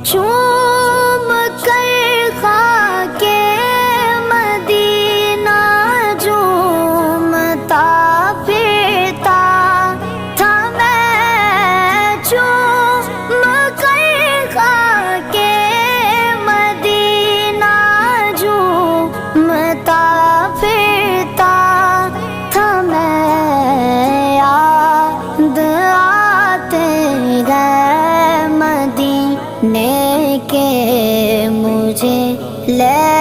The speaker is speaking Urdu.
چوم کر خاک مدینہ جھومتا پھرتا تھا میں، چوم کر خاک مدینہ جھومتا پھرتا تھا میں، یاد آتے گئے مدینے کے مجھے لے